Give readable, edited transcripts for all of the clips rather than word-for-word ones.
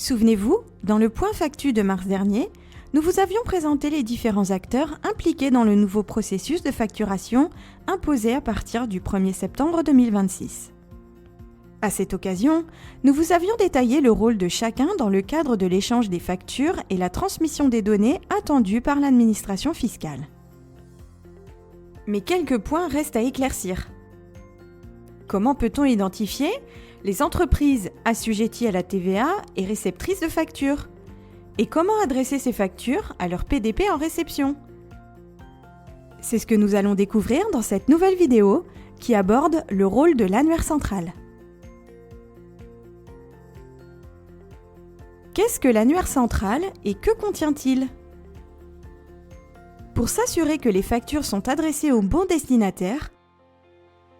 Souvenez-vous, dans le point Factu de mars dernier, nous vous avions présenté les différents acteurs impliqués dans le nouveau processus de facturation imposé à partir du 1er septembre 2026. À cette occasion, nous vous avions détaillé le rôle de chacun dans le cadre de l'échange des factures et la transmission des données attendues par l'administration fiscale. Mais quelques points restent à éclaircir. Comment peut-on identifier les entreprises assujetties à la TVA et réceptrices de factures? Et comment adresser ces factures à leur PDP en réception? C'est ce que nous allons découvrir dans cette nouvelle vidéo qui aborde le rôle de l'annuaire central. Qu'est-ce que l'annuaire central et que contient-il? Pour s'assurer que les factures sont adressées au bon destinataire,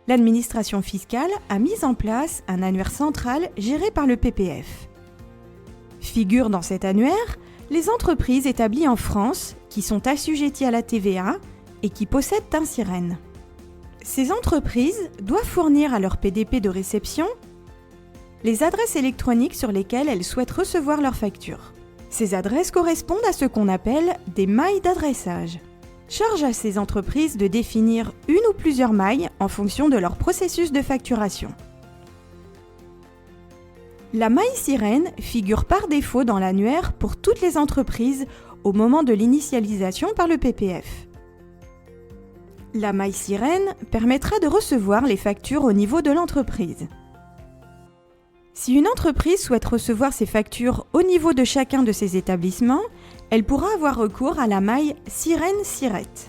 l'administration fiscale a mis en place un annuaire central géré par le PPF. Figurent dans cet annuaire les entreprises établies en France qui sont assujetties à la TVA et qui possèdent un SIREN. Ces entreprises doivent fournir à leur PDP de réception les adresses électroniques sur lesquelles elles souhaitent recevoir leurs factures. Ces adresses correspondent à ce qu'on appelle des mailles d'adressage. Charge à ces entreprises de définir une ou plusieurs mailles en fonction de leur processus de facturation. La maille SIREN figure par défaut dans l'annuaire pour toutes les entreprises au moment de l'initialisation par le PPF. La maille SIREN permettra de recevoir les factures au niveau de l'entreprise. Si une entreprise souhaite recevoir ses factures au niveau de chacun de ses établissements, elle pourra avoir recours à la maille SIREN-SIRET.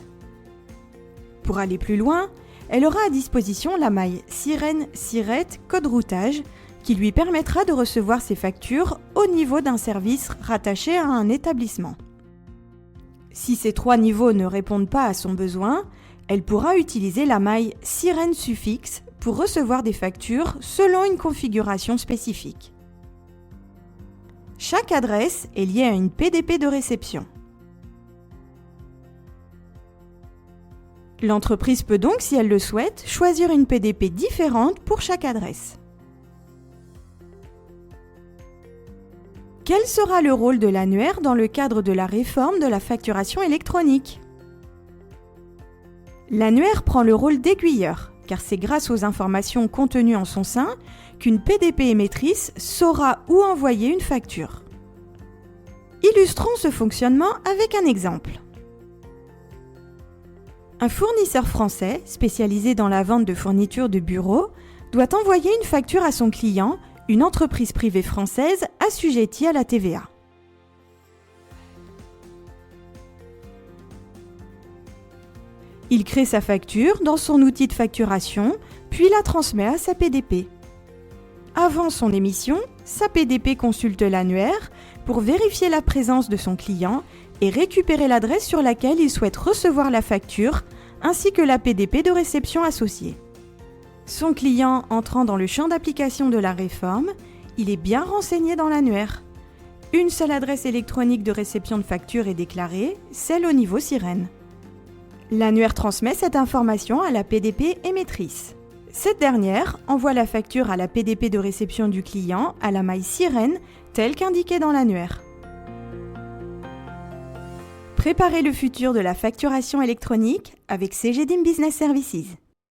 Pour aller plus loin, elle aura à disposition la maille SIREN-SIRET code routage qui lui permettra de recevoir ses factures au niveau d'un service rattaché à un établissement. Si ces trois niveaux ne répondent pas à son besoin, elle pourra utiliser la maille SIREN-SUFFIX pour recevoir des factures selon une configuration spécifique. Chaque adresse est liée à une PDP de réception. L'entreprise peut donc, si elle le souhaite, choisir une PDP différente pour chaque adresse. Quel sera le rôle de l'annuaire dans le cadre de la réforme de la facturation électronique? L'annuaire prend le rôle d'aiguilleur, car c'est grâce aux informations contenues en son sein qu'une PDP émettrice saura où envoyer une facture. Illustrons ce fonctionnement avec un exemple. Un fournisseur français, spécialisé dans la vente de fournitures de bureau, doit envoyer une facture à son client, une entreprise privée française assujettie à la TVA. Il crée sa facture dans son outil de facturation, puis la transmet à sa PDP. Avant son émission, sa PDP consulte l'annuaire pour vérifier la présence de son client et récupérer l'adresse sur laquelle il souhaite recevoir la facture, ainsi que la PDP de réception associée. Son client entrant dans le champ d'application de la réforme, il est bien renseigné dans l'annuaire. Une seule adresse électronique de réception de facture est déclarée, celle au niveau SIREN. L'annuaire transmet cette information à la PDP émettrice. Cette dernière envoie la facture à la PDP de réception du client à la maille SIREN telle qu'indiquée dans l'annuaire. Préparez le futur de la facturation électronique avec CGDIM Business Services.